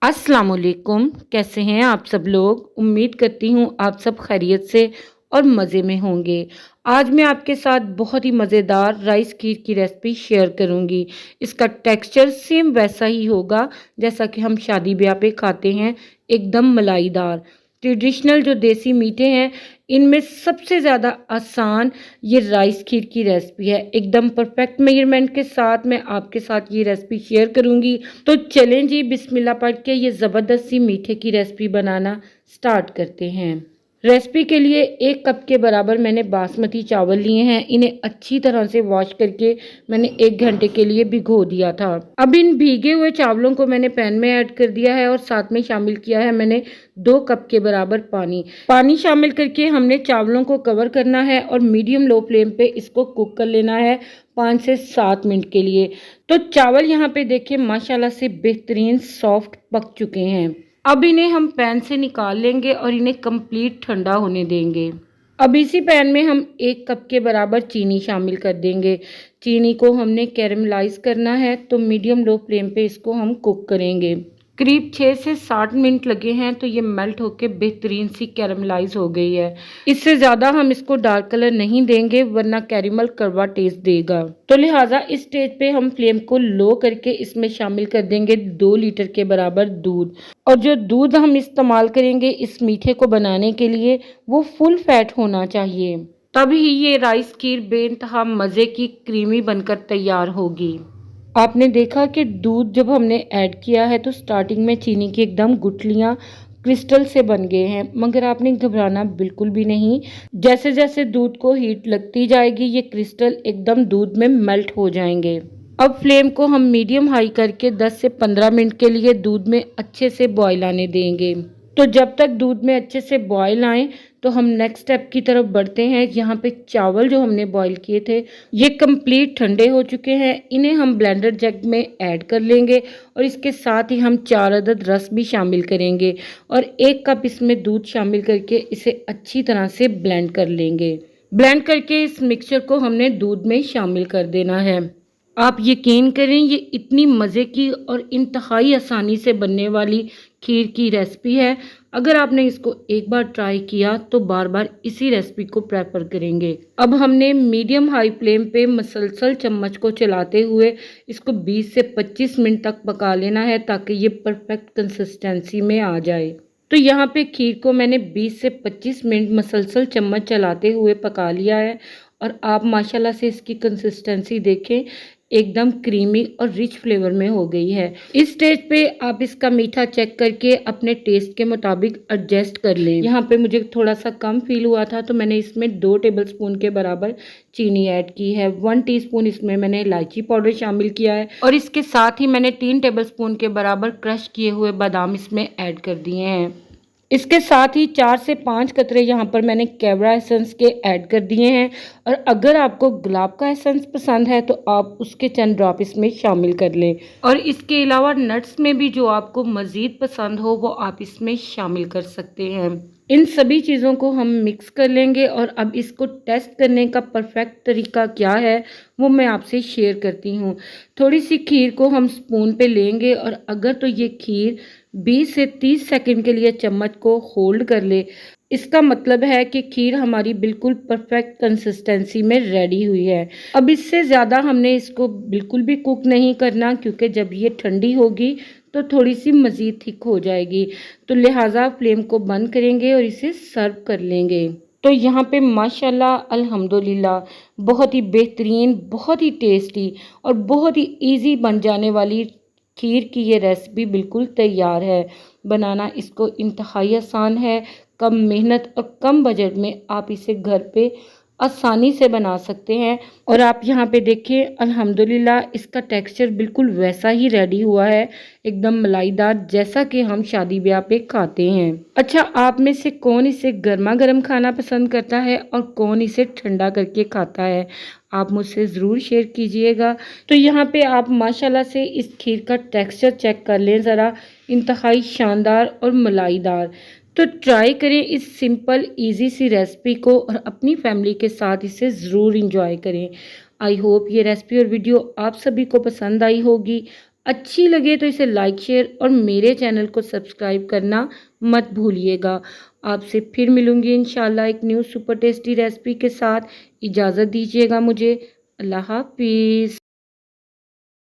अस्सलाम वालेकुम। कैसे हैं आप सब लोग? उम्मीद करती हूँ आप सब खैरियत से और मज़े में होंगे। आज मैं आपके साथ बहुत ही मज़ेदार राइस खीर की रेसिपी शेयर करूँगी। इसका टेक्सचर सेम वैसा ही होगा जैसा कि हम शादी ब्याह पे खाते हैं, एकदम मलाईदार। ट्रेडिशनल जो देसी मीठे हैं, इनमें सबसे ज़्यादा आसान ये राइस खीर की रेसिपी है। एकदम परफेक्ट मेजरमेंट के साथ मैं आपके साथ ये रेसिपी शेयर करूँगी। तो चलें जी, बिस्मिल्लाह पढ़ के ये ज़बरदस्त सी मीठे की रेसिपी बनाना स्टार्ट करते हैं। रेसिपी के लिए 1 कप के बराबर मैंने बासमती चावल लिए हैं। इन्हें अच्छी तरह से वॉश करके मैंने 1 घंटे के लिए भिगो दिया था। अब इन भीगे हुए चावलों को मैंने पैन में ऐड कर दिया है और साथ में शामिल किया है मैंने 2 कप के बराबर पानी। पानी शामिल करके हमने चावलों को कवर करना है और मीडियम लो फ्लेम पे इसको कुक कर लेना है 5 से 7 मिनट के लिए। तो चावल यहाँ पे देखिए माशाल्लाह से बेहतरीन सॉफ्ट पक चुके हैं। अब इन्हें हम पैन से निकाल लेंगे और इन्हें कंप्लीट ठंडा होने देंगे। अब इसी पैन में हम 1 कप के बराबर चीनी शामिल कर देंगे। चीनी को हमने कैरमलाइज करना है, तो मीडियम लो फ्लेम पे इसको हम कुक करेंगे। करीब 6 से 7 मिनट लगे हैं, तो ये मेल्ट होके बेहतरीन सी कैरमलाइज हो गई है। इससे ज़्यादा हम इसको डार्क कलर नहीं देंगे वरना कैरमल कड़वा टेस्ट देगा। तो लिहाजा इस स्टेज पे हम फ्लेम को लो करके इसमें शामिल कर देंगे 2 लीटर के बराबर दूध। और जो दूध हम इस्तेमाल करेंगे इस मीठे को बनाने के लिए वो फुल फैट होना चाहिए, तभी ये राइस खीर बेइंतहा मज़े की क्रीमी बनकर तैयार होगी। आपने देखा कि दूध जब हमने ऐड किया है तो स्टार्टिंग में चीनी की एकदम गुठलियाँ क्रिस्टल से बन गए हैं, मगर आपने घबराना बिल्कुल भी नहीं। जैसे जैसे दूध को हीट लगती जाएगी ये क्रिस्टल एकदम दूध में मेल्ट हो जाएंगे। अब फ्लेम को हम मीडियम हाई करके 10 से 15 मिनट के लिए दूध में अच्छे से बॉयल आने देंगे। तो जब तक दूध में अच्छे से बॉयल आए तो हम नेक्स्ट स्टेप की तरफ बढ़ते हैं। यहाँ पे चावल जो हमने बॉईल किए थे ये कंप्लीट ठंडे हो चुके हैं। इन्हें हम ब्लेंडर जग में ऐड कर लेंगे और इसके साथ ही हम 4 अदद रस भी शामिल करेंगे और 1 कप इसमें दूध शामिल करके इसे अच्छी तरह से ब्लेंड कर लेंगे। ब्लेंड करके इस मिक्सचर को हमने दूध में शामिल कर देना है। आप यकीन करें ये इतनी मज़े की और इंतहाई आसानी से बनने वाली खीर की रेसिपी है। अगर आपने इसको एक बार ट्राई किया तो बार बार इसी रेसिपी को प्रेफर करेंगे। अब हमने मीडियम हाई फ्लेम पे मसलसल चम्मच को चलाते हुए इसको 20 से 25 मिनट तक पका लेना है ताकि ये परफेक्ट कंसिस्टेंसी में आ जाए। तो यहाँ पे खीर को मैंने 20 से 25 मिनट मसलसल चम्मच चलाते हुए पका लिया है और आप माशाल्लाह से इसकी कंसिस्टेंसी देखें, एकदम क्रीमी और रिच फ्लेवर में हो गई है। इस स्टेज पे आप इसका मीठा चेक करके अपने टेस्ट के मुताबिक एडजस्ट कर लें। यहाँ पे मुझे थोड़ा सा कम फील हुआ था तो मैंने इसमें 2 टेबलस्पून के बराबर चीनी ऐड की है। 1 टीस्पून इसमें मैंने इलायची पाउडर शामिल किया है और इसके साथ ही मैंने 3 टेबलस्पून के बराबर क्रश किए हुए बादाम इसमें ऐड कर दिए हैं। इसके साथ ही 4 से 5 कतरे यहाँ पर मैंने कैवड़ा एसेंस के ऐड कर दिए हैं और अगर आपको गुलाब का एसेंस पसंद है तो आप उसके चंद ड्रॉप इसमें शामिल कर लें और इसके अलावा नट्स में भी जो आपको मज़ीद पसंद हो वो आप इसमें शामिल कर सकते हैं। इन सभी चीज़ों को हम मिक्स कर लेंगे और अब इसको टेस्ट करने का परफेक्ट तरीका क्या है वो मैं आपसे शेयर करती हूँ। थोड़ी सी खीर को हम स्पून पे लेंगे और अगर तो ये खीर 20 से 30 सेकंड के लिए चम्मच को होल्ड कर ले, इसका मतलब है कि खीर हमारी बिल्कुल परफेक्ट कंसिस्टेंसी में रेडी हुई है। अब इससे ज़्यादा हमने इसको बिल्कुल भी कुक नहीं करना क्योंकि जब ये ठंडी होगी तो थोड़ी सी मज़ीद थिक हो जाएगी। तो लिहाजा फ्लेम को बंद करेंगे और इसे सर्व कर लेंगे। तो यहाँ पे माशाल्लाह अल्हम्दुलिल्लाह बहुत ही बेहतरीन, बहुत ही टेस्टी और बहुत ही इजी बन जाने वाली खीर की ये रेसिपी बिल्कुल तैयार है। बनाना इसको इंतहाई आसान है, कम मेहनत और कम बजट में आप इसे घर पे आसानी से बना सकते हैं। और आप यहाँ पे देखिए अल्हम्दुलिल्लाह इसका टेक्सचर बिल्कुल वैसा ही रेडी हुआ है, एकदम मलाईदार जैसा कि हम शादी ब्याह पे खाते हैं। अच्छा, आप में से कौन इसे गर्मा गर्म खाना पसंद करता है और कौन इसे ठंडा करके खाता है? आप मुझसे ज़रूर शेयर कीजिएगा। तो यहाँ पे आप माशाल्लाह से इस खीर का टेक्सचर चेक कर लें ज़रा, इंतहाई शानदार और मलाईदार। तो ट्राई करें इस सिंपल इजी सी रेसिपी को और अपनी फैमिली के साथ इसे ज़रूर इंजॉय करें। आई होप ये रेसिपी और वीडियो आप सभी को पसंद आई होगी। अच्छी लगे तो इसे लाइक शेयर और मेरे चैनल को सब्सक्राइब करना मत भूलिएगा। आपसे फिर मिलूँगी इंशाल्लाह एक न्यू सुपर टेस्टी रेसिपी के साथ। इजाज़त दीजिएगा मुझे। अल्लाह हाफ़िज़।